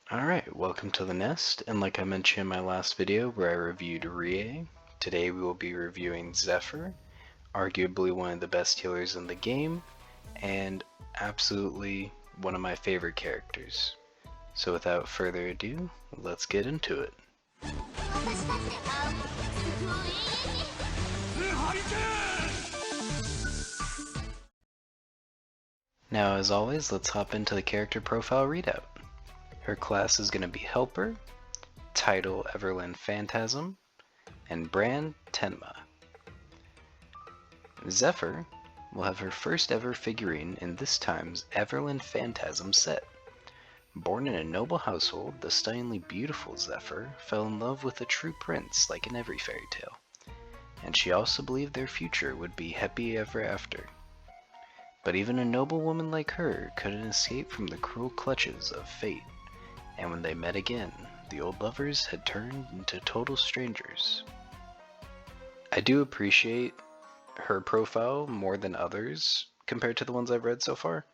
Alright, welcome to the Nest, and like I mentioned in my last video where I reviewed Rie, today we will be reviewing Zephyr, arguably one of the best healers in the game, and absolutely one of my favorite characters. So without further ado, let's get into it. Now as always, let's hop into the character profile readout. Her class is going to be Helper, title Everland Phantasm, and brand Tenma. Zephyr will have her first ever figurine in this time's Everland Phantasm set. Born in a noble household, the stunningly beautiful Zephyr fell in love with a true prince like in every fairy tale, and she also believed their future would be happy ever after. But even a noble woman like her couldn't escape from the cruel clutches of fate, and when they met again, the old lovers had turned into total strangers. I do appreciate her profile more than others compared to the ones I've read so far,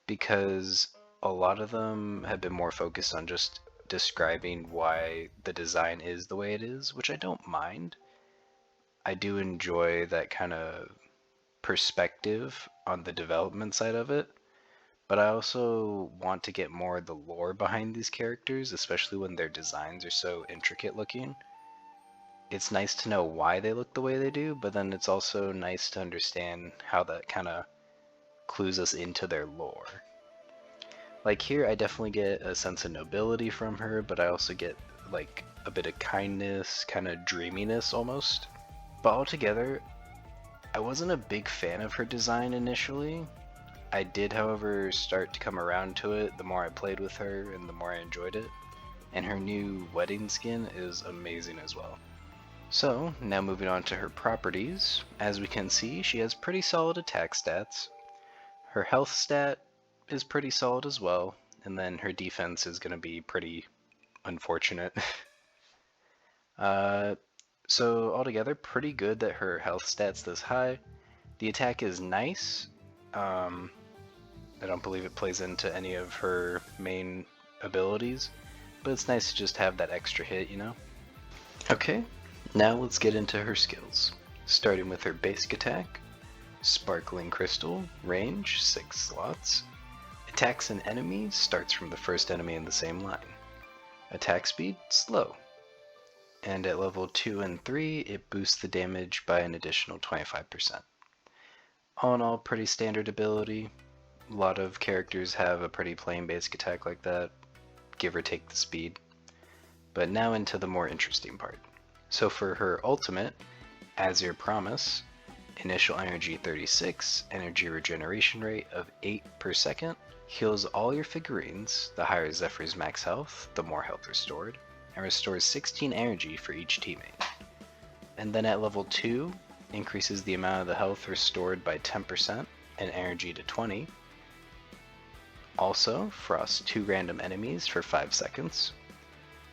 because a lot of them have been more focused on just describing why the design is the way it is, which I don't mind. I do enjoy that kind of perspective on the development side of it, but I also want to get more of the lore behind these characters, especially when their designs are so intricate looking. It's nice to know why they look the way they do, but then it's also nice to understand how that kind of clues us into their lore. Like here, I definitely get a sense of nobility from her, but I also get like a bit of kindness, kind of dreaminess almost. But altogether, I wasn't a big fan of her design initially. I did, however, start to come around to it the more I played with her and the more I enjoyed it. And her new wedding skin is amazing as well. So, now moving on to her properties. As we can see, she has pretty solid attack stats. Her health stat is pretty solid as well, and then her defense is going to be pretty unfortunate. So altogether, pretty good that her health stat's this high. The attack is nice. I don't believe it plays into any of her main abilities, but it's nice to just have that extra hit, you know? Okay, now let's get into her skills. Starting with her basic attack, Sparkling Crystal, range 6 slots. Attacks an enemy starts from the first enemy in the same line. Attack speed, slow. And at level 2 and 3, it boosts the damage by an additional 25%. All in all, pretty standard ability. A lot of characters have a pretty plain basic attack like that, give or take the speed. But now into the more interesting part. So for her ultimate, As Your Promise, initial energy 36, energy regeneration rate of 8 per second, heals all your figurines. The higher Zephyr's max health, the more health restored, and restores 16 energy for each teammate. And then at level 2, increases the amount of the health restored by 10% and energy to 20. Also, frosts 2 random enemies for 5 seconds.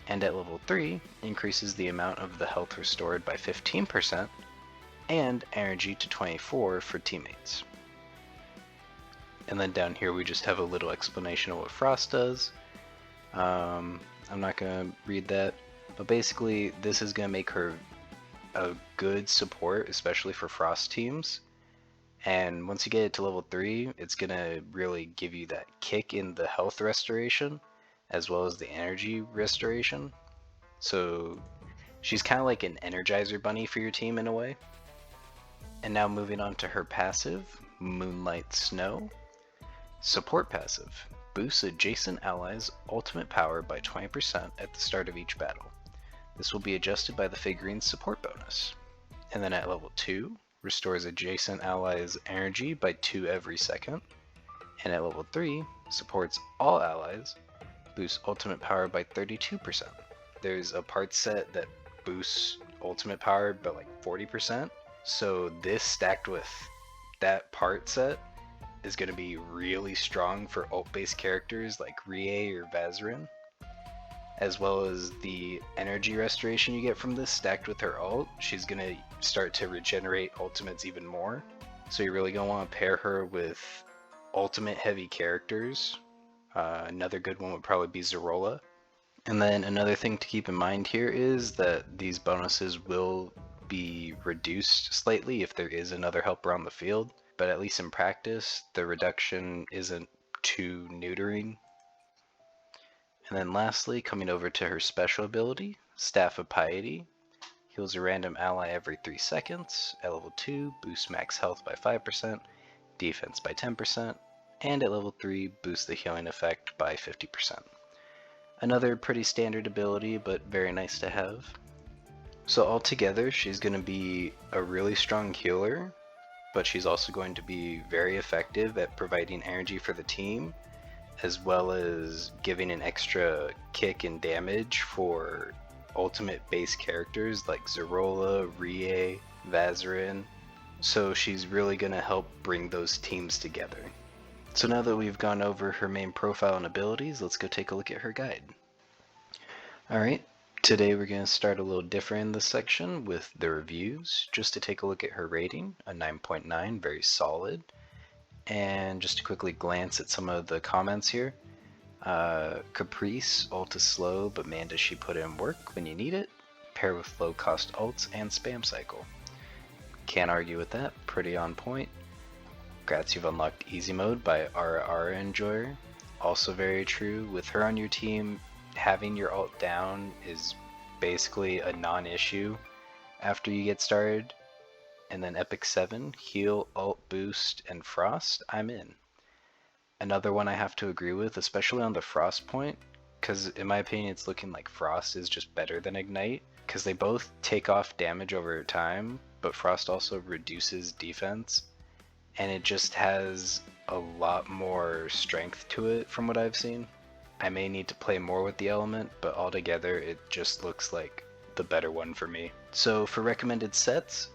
And at level 3, increases the amount of the health restored by 15% and energy to 24 for teammates. And then down here we just have a little explanation of what frost does. I'm not going to read that, but basically this is going to make her a good support, especially for frost teams. And once you get it to level 3, it's going to really give you that kick in the health restoration as well as the energy restoration. So she's kind of like an Energizer bunny for your team in a way. And now moving on to her passive, Moonlight Snow. Support passive, boosts adjacent allies' ultimate power by 20% at the start of each battle. This will be adjusted by the figurine's support bonus. And then at level 2, restores adjacent allies' energy by 2 every second. And at level 3, supports all allies, boosts ultimate power by 32%. There's a part set that boosts ultimate power by like 40%. So this stacked with that part set is going to be really strong for ult-based characters like Rie or Vazarin, as well as the energy restoration you get from this stacked with her ult. She's going to start to regenerate ultimates even more, so you're really going to want to pair her with ultimate heavy characters Another good one would probably be Zerola. And then another thing to keep in mind here is that these bonuses will be reduced slightly if there is another helper on the field, but at least in practice, the reduction isn't too neutering. And then lastly, coming over to her special ability, Staff of Piety, heals a random ally every 3 seconds. At level 2, boosts max health by 5%, defense by 10%, and at level 3, boosts the healing effect by 50%. Another pretty standard ability, but very nice to have. So altogether, she's going to be a really strong healer, but she's also going to be very effective at providing energy for the team, as well as giving an extra kick and damage for ultimate base characters like Zerola, Rie, Vazarin. So she's really going to help bring those teams together. So now that we've gone over her main profile and abilities, let's go take a look at her guide. Alright, today we're going to start a little different in this section with the reviews, just to take a look at her rating, a 9.9, very solid. And just to quickly glance at some of the comments here, Caprice, ult is slow, but man does she put in work when you need it, pair with low cost ults and spam cycle. Can't argue with that, pretty on point. Grats, you've unlocked easy mode by Ara Enjoyer. Also very true, with her on your team, having your ult down is basically a non-issue after you get started. And then Epic 7, heal, ult, boost, and frost, I'm in. Another one I have to agree with, especially on the frost point, because in my opinion it's looking like frost is just better than ignite, because they both take off damage over time, but frost also reduces defense, and it just has a lot more strength to it from what I've seen. I may need to play more with the element, but altogether it just looks like the better one for me. So for recommended sets,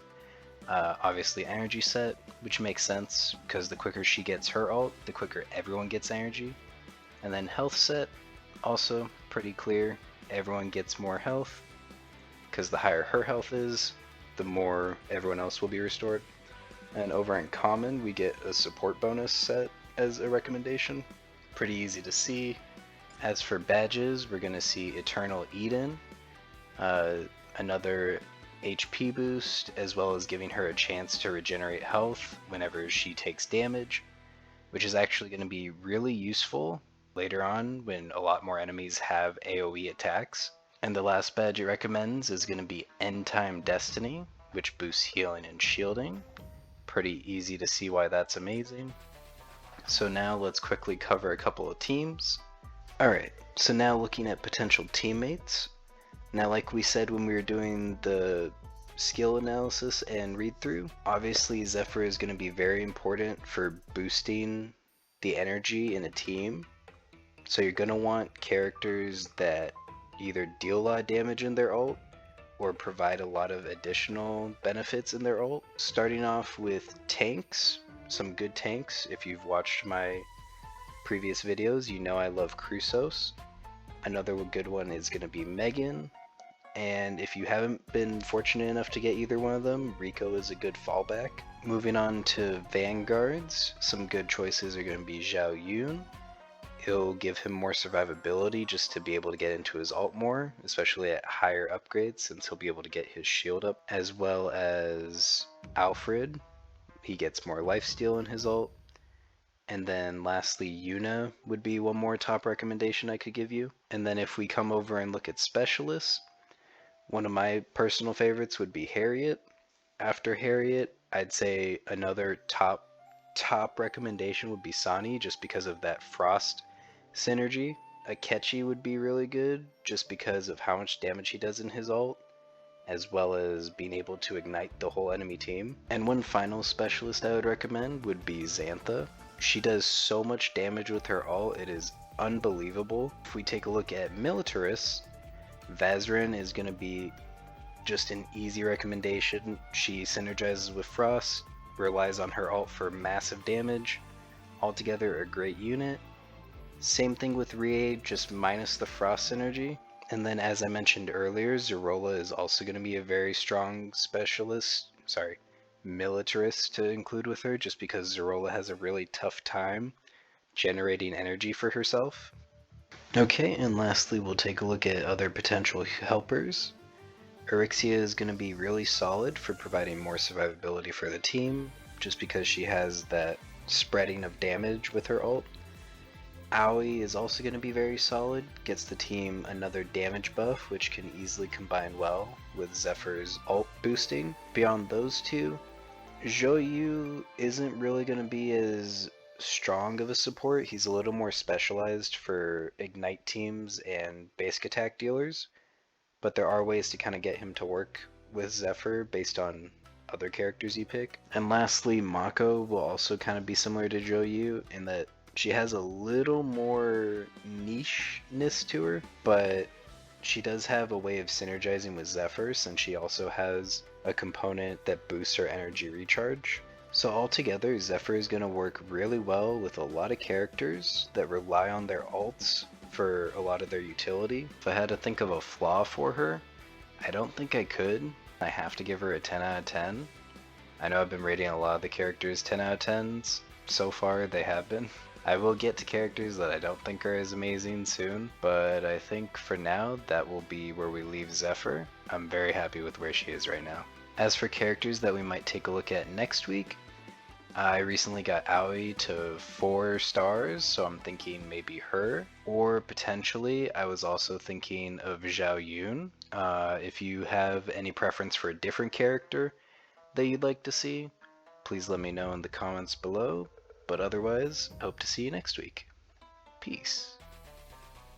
obviously energy set, which makes sense because the quicker she gets her ult, the quicker everyone gets energy. And then health set, also pretty clear, everyone gets more health because the higher her health is, the more everyone else will be restored. And over in common, we get a support bonus set as a recommendation. Pretty easy to see. As for badges, we're going to see Eternal Eden, another HP boost, as well as giving her a chance to regenerate health whenever she takes damage, which is actually going to be really useful later on when a lot more enemies have AoE attacks. And the last badge it recommends is going to be End Time Destiny, which boosts healing and shielding. Pretty easy to see why that's amazing. So now let's quickly cover a couple of teams. Alright, so now looking at potential teammates. Now, like we said when we were doing the skill analysis and read-through, obviously Zephyr is going to be very important for boosting the energy in a team. So you're going to want characters that either deal a lot of damage in their ult or provide a lot of additional benefits in their ult. Starting off with tanks, some good tanks. If you've watched my previous videos, you know I love Crusos. Another good one is going to be Megan. And if you haven't been fortunate enough to get either one of them, Rico is a good fallback. Moving on to Vanguards, some good choices are going to be Zhao Yun. It'll give him more survivability just to be able to get into his ult more, especially at higher upgrades since he'll be able to get his shield up, as well as Alfred. He gets more lifesteal in his ult. And then lastly, Yuna would be one more top recommendation I could give you. And then if we come over and look at specialists, one of my personal favorites would be Harriet. After Harriet, I'd say another top recommendation would be Sani, just because of that frost synergy. Akechi would be really good, just because of how much damage he does in his ult, as well as being able to ignite the whole enemy team. And one final specialist I would recommend would be Xantha. She does so much damage with her ult, it is unbelievable. If we take a look at militarists, Vazarin is going to be just an easy recommendation. She synergizes with Frost, relies on her ult for massive damage. Altogether a great unit. Same thing with Rie, just minus the Frost synergy. And then as I mentioned earlier, Zerola is also going to be a very strong militarist to include with her, just because Zerola has a really tough time generating energy for herself. Okay, and lastly we'll take a look at other potential helpers. Erixia is going to be really solid for providing more survivability for the team, just because she has that spreading of damage with her ult. Aoi is also going to be very solid, gets the team another damage buff, which can easily combine well with Zephyr's ult boosting. Beyond those two, Zhou isn't really going to be as strong of a support. He's a little more specialized for ignite teams and basic attack dealers, but there are ways to kind of get him to work with Zephyr based on other characters you pick. And lastly, Mako will also kind of be similar to Zhou in that she has a little more niche-ness to her, but she does have a way of synergizing with Zephyr since she also has a component that boosts her energy recharge. So altogether, Zephyr is going to work really well with a lot of characters that rely on their ults for a lot of their utility. If I had to think of a flaw for her, I don't think I could. I have to give her a 10 out of 10. I know I've been rating a lot of the characters 10 out of 10s. So far, they have been. I will get to characters that I don't think are as amazing soon, but I think for now that will be where we leave Zephyr. I'm very happy with where she is right now. As for characters that we might take a look at next week, I recently got Aoi to 4 stars, so I'm thinking maybe her, or potentially I was also thinking of Zhao Yun. If you have any preference for a different character that you'd like to see, please let me know in the comments below. But otherwise, hope to see you next week. Peace.